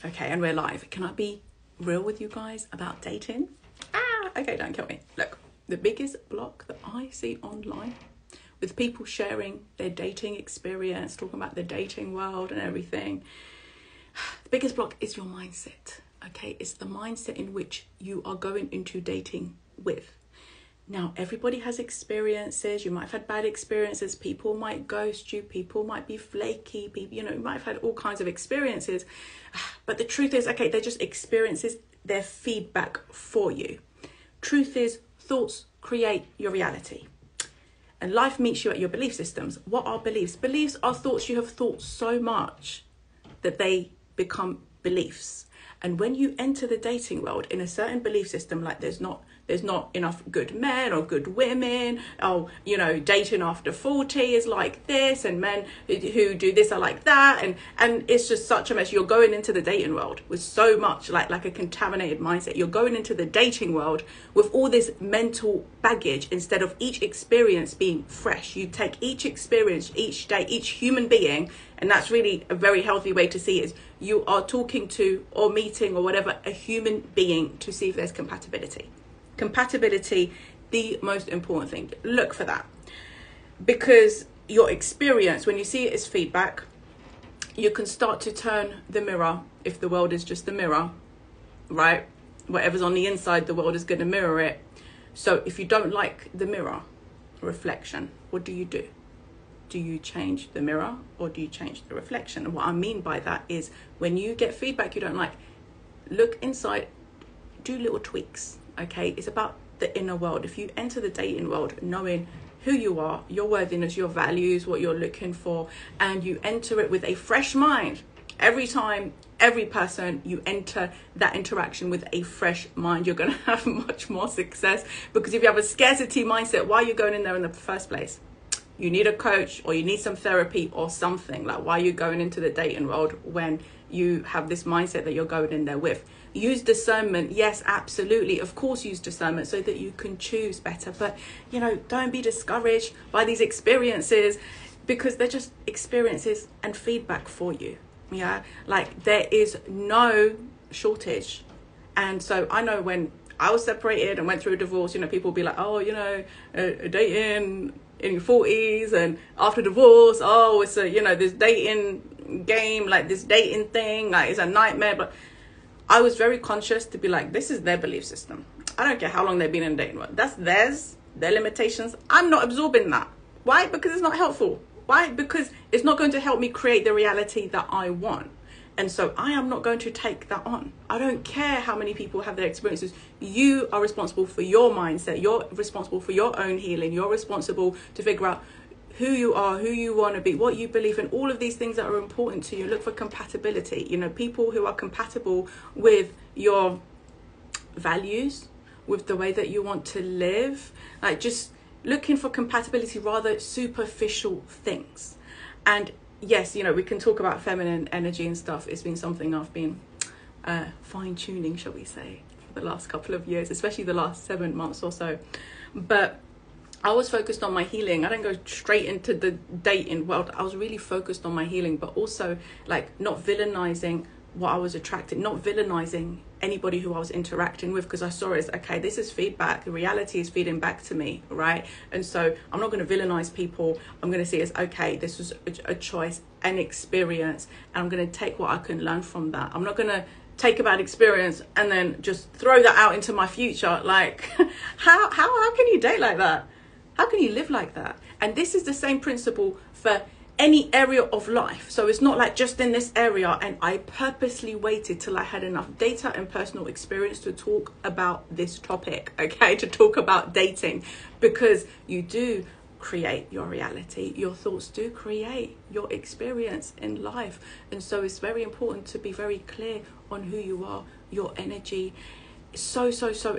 Okay, and we're live. Can I be real with you guys about dating? Okay, don't kill me. Look, the biggest block that I see online with people sharing their dating experience, talking about the dating world and everything, the biggest block is your mindset. Okay, it's the mindset in which you are going into dating with. Now, everybody has experiences. You might have had bad experiences. People might ghost you. People might be flaky. People, you might have had all kinds of experiences. But the truth is, okay, they're just experiences. They're feedback for you. Truth is, thoughts create your reality. And life meets you at your belief systems. What are beliefs? Beliefs are thoughts you have thought so much that they become beliefs. And when you enter the dating world in a certain belief system, like there's not enough good men or good women, dating after 40 is like this, and men who do this are like that, and it's just such a mess. You're going into the dating world with so much like a contaminated mindset. You're going into the dating world with all this mental baggage instead of each experience being fresh. You take each experience, each day, each human being, and that's really a very healthy way to see it, is you are talking to or meeting or whatever a human being to see if there's compatibility. Compatibility, the most important thing. Look for that, because your experience, when you see it as feedback, you can start to turn the mirror. If the world is just the mirror, right, whatever's on the inside, the world is going to mirror it. So if you don't like the mirror reflection, what do? Do you change the mirror or do you change the reflection? And what I mean by that is, when you get feedback you don't like, look inside, do little tweaks. Okay, it's about the inner world. If you enter the dating world knowing who you are, your worthiness, your values, what you're looking for, and you enter it with a fresh mind, every time, every person you enter that interaction with a fresh mind, you're going to have much more success. Because if you have a scarcity mindset, why are you going in there in the first place? You need a coach or you need some therapy or something. Like, why are you going into the dating world when you have this mindset that you're going in there with? Use discernment. Yes, absolutely. Of course, use discernment so that you can choose better. But, don't be discouraged by these experiences, because they're just experiences and feedback for you. Yeah, like there is no shortage. And so I know when I was separated and went through a divorce, people will be like, oh, dating in your 40s and after divorce, it's this dating game, like this dating thing, like it's a nightmare. But I was very conscious to be like, this is their belief system. I don't care how long they've been in dating world. That's theirs, their limitations. I'm not absorbing that. Why? Because it's not helpful. Why? Because it's not going to help me create the reality that I want. And so I am not going to take that on. I don't care how many people have their experiences. You are responsible for your mindset. You're responsible for your own healing. You're responsible to figure out who you are, who you want to be, what you believe in, all of these things that are important to you. Look for compatibility. People who are compatible with your values, with the way that you want to live. Like, just looking for compatibility rather superficial things. And yes, we can talk about feminine energy and stuff. It's been something I've been fine-tuning, shall we say, for the last couple of years, especially the last 7 months or so. But I was focused on my healing. I didn't go straight into the dating world. I was really focused on my healing, but also like not villainizing what I was attracted, not villainizing anybody who I was interacting with, because I saw it as, okay, this is feedback. The reality is feeding back to me, right? And so I'm not going to villainize people. I'm going to see it as, okay, this was a choice, an experience, and I'm going to take what I can learn from that. I'm not going to take a bad experience and then just throw that out into my future. Like, how can you date like that? How can you live like that? And this is the same principle for any area of life. So it's not like just in this area. And I purposely waited till I had enough data and personal experience to talk about this topic, okay? To talk about dating, because you do create your reality. Your thoughts do create your experience in life. And so it's very important to be very clear on who you are, your energy. So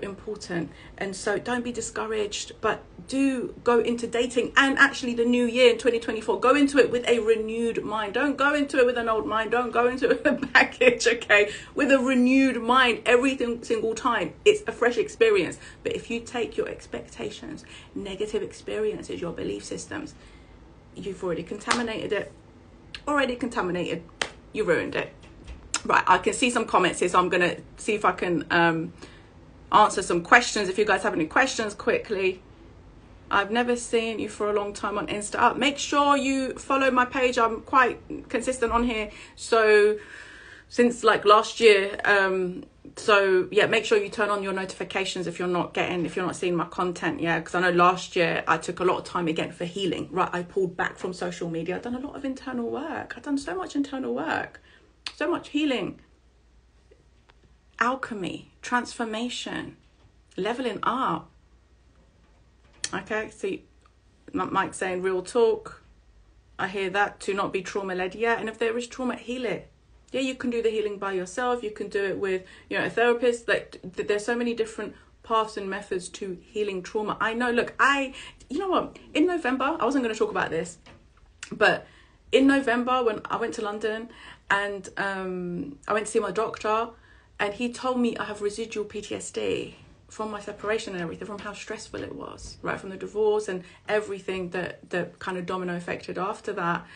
important. And so don't be discouraged, but do go into dating, and actually the new year in 2024, go into it with a renewed mind. Don't go into it with an old mind. Don't go into it with a baggage, okay? With a renewed mind every single time. It's a fresh experience. But if you take your expectations, negative experiences, your belief systems, you've already contaminated it. You ruined it. Right, I can see some comments here, so I'm going to see if I can answer some questions. If you guys have any questions, quickly. I've never seen you for a long time on Insta. Make sure you follow my page. I'm quite consistent on here. So since like last year. So yeah, make sure you turn on your notifications if you're not seeing my content. Yeah, because I know last year I took a lot of time again for healing. Right, I pulled back from social media. I've done a lot of internal work. I've done so much internal work, so much healing, alchemy, transformation, leveling up. Okay, see, Mike saying real talk. I hear that, to not be trauma led. Yeah, and if there is trauma, heal it. Yeah, you can do the healing by yourself. You can do it with, a therapist. Like, there's so many different paths and methods to healing trauma. I know, look, you know what? In November, I wasn't going to talk about this, but in November when I went to London and I went to see my doctor, and he told me I have residual PTSD from my separation and everything, from how stressful it was, right, from the divorce and everything that kind of domino affected after that.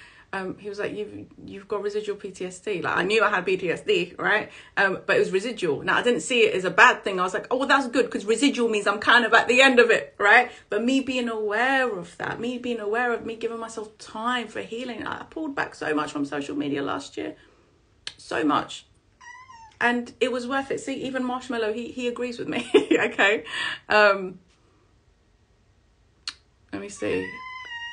He was like, you've got residual PTSD. Like, I knew I had PTSD, right? But it was residual. Now, I didn't see it as a bad thing. I was like, oh, well, that's good, because residual means I'm kind of at the end of it, right? But me being aware of that, me giving myself time for healing, I pulled back so much from social media last year. So much. And it was worth it. See, even Marshmallow, he agrees with me. Okay. Let me see.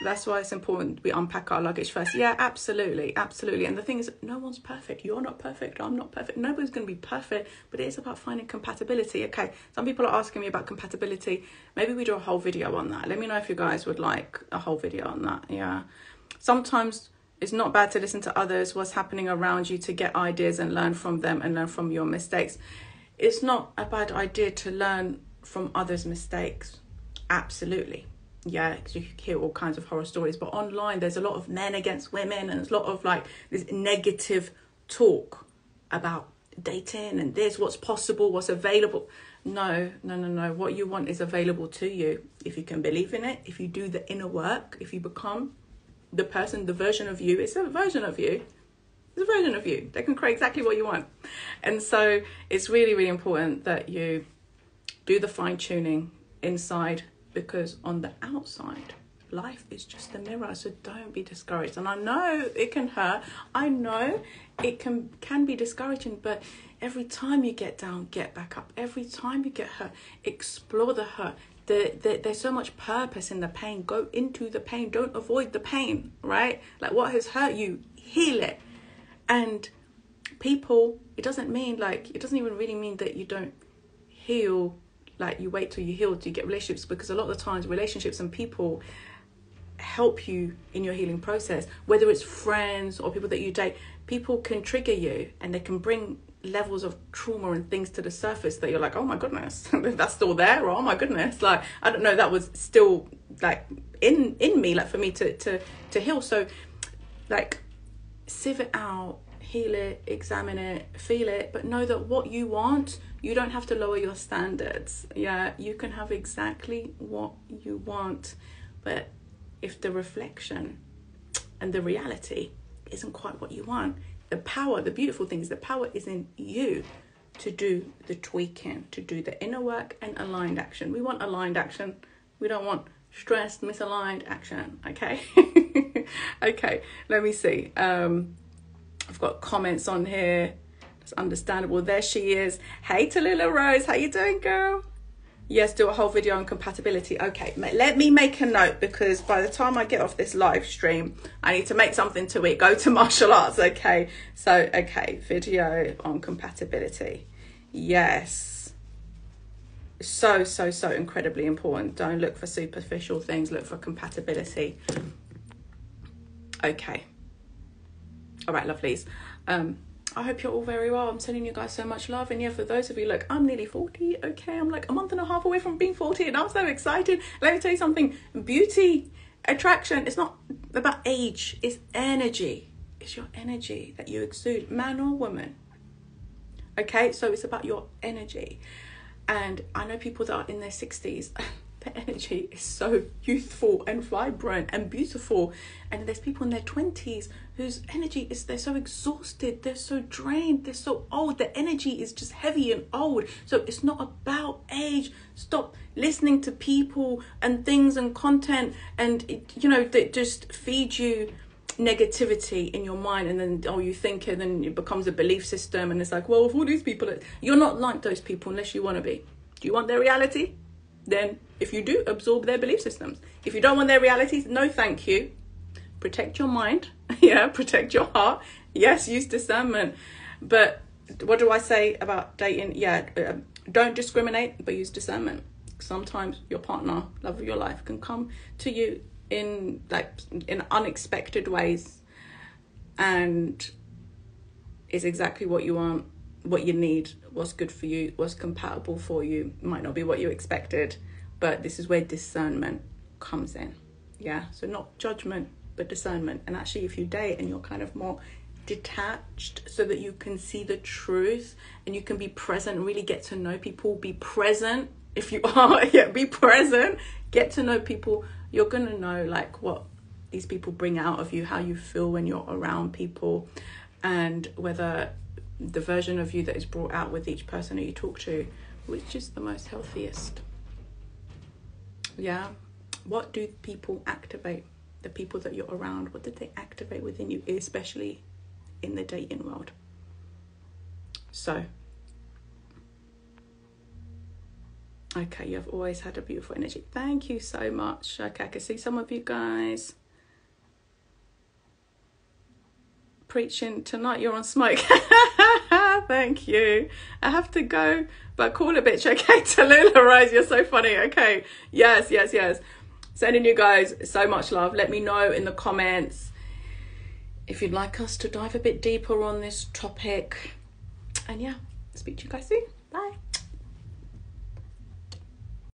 That's why it's important we unpack our luggage first. Yeah, absolutely. Absolutely. And the thing is, no one's perfect. You're not perfect. I'm not perfect. Nobody's going to be perfect, but it is about finding compatibility. Okay. Some people are asking me about compatibility. Maybe we do a whole video on that. Let me know if you guys would like a whole video on that. Yeah. Sometimes it's not bad to listen to others, what's happening around you, to get ideas and learn from them and learn from your mistakes. It's not a bad idea to learn from others' mistakes. Absolutely. Yeah, because you hear all kinds of horror stories. But online, there's a lot of men against women, and there's a lot of like this negative talk about dating and this, what's possible, what's available. No. What you want is available to you. If you can believe in it, if you do the inner work, if you become the person, the version of you, it's a version of you. It's a version of you. They can create exactly what you want. And so it's really, really important that you do the fine tuning inside, because on the outside, life is just a mirror. So don't be discouraged. And I know it can hurt. I know it can be discouraging, but every time you get down, get back up. Every time you get hurt, explore the hurt. There's so much purpose in the pain. Go into the pain. Don't avoid the pain, right? Like, what has hurt you, heal it. And people, it doesn't even really mean that you don't heal, like you wait till you heal to get relationships, because a lot of the times relationships and people help you in your healing process, whether it's friends or people that you date. People can trigger you, and they can bring levels of trauma and things to the surface that you're like, oh my goodness, that's still there, or oh my goodness, like, I don't know, that was still like in me, like for me to heal. So like, sieve it out, heal it, examine it, feel it, but know that what you want, you don't have to lower your standards. Yeah, you can have exactly what you want, but if the reflection and the reality isn't quite what you want, the power, the beautiful thing is the power is in you to do the tweaking, to do the inner work and aligned action. We want aligned action. We don't want stressed, misaligned action. Okay. Okay. Let me see. I've got comments on here. It's understandable. There she is. Hey, Tallulah Rose. How you doing, girl? Yes, do a whole video on compatibility. Okay, let me make a note, because by the time I get off this live stream, I need to make something to it. Go to martial arts, okay? So, okay, video on compatibility. Yes. So incredibly important. Don't look for superficial things. Look for compatibility. Okay. All right, lovelies. I hope you're all very well. I'm sending you guys so much love. And yeah, for those of you, look, I'm nearly 40. Okay, I'm like a month and a half away from being 40, and I'm so excited. Let me tell you something. Beauty, attraction, it's not about age. It's energy. It's your energy that you exude, man or woman. Okay, so it's about your energy. And I know people that are in their 60s. The energy is so youthful and vibrant and beautiful. And there's people in their 20s whose energy is, they're so exhausted, they're so drained, they're so old, their energy is just heavy and old. So it's not about age. Stop listening to people and things and content and that just feed you negativity in your mind, and then you think it, and it becomes a belief system, and it's like, well, if all these people you're not like those people unless you want to be. Do you want their reality? Then if you do, absorb their belief systems. If you don't want their realities, no thank you. Protect your mind. Protect your heart. Yes, use discernment. But what do I say about dating? Don't discriminate, but use discernment. Sometimes your partner, love of your life, can come to you in unexpected ways, and is exactly what you want, what you need, what's good for you, what's compatible for you. Might not be what you expected, but this is where discernment comes in. So not judgment, but discernment. And actually, if you date and you're kind of more detached, so that you can see the truth and you can be present, really get to know people, be present. If you are, be present, get to know people. You're going to know what these people bring out of you, how you feel when you're around people, and whether the version of you that is brought out with each person that you talk to, which is the most healthiest. What do people activate? The people that you're around, what did they activate within you, especially in the dating world? So, okay, you've always had a beautiful energy. Thank you so much. Okay, I can see some of you guys preaching tonight. You're on smoke. Thank you. I have to go, but call a bitch. Okay, Tallulah Rose, you're so funny. Okay, yes. Sending you guys so much love. Let me know in the comments if you'd like us to dive a bit deeper on this topic. And speak to you guys soon. Bye.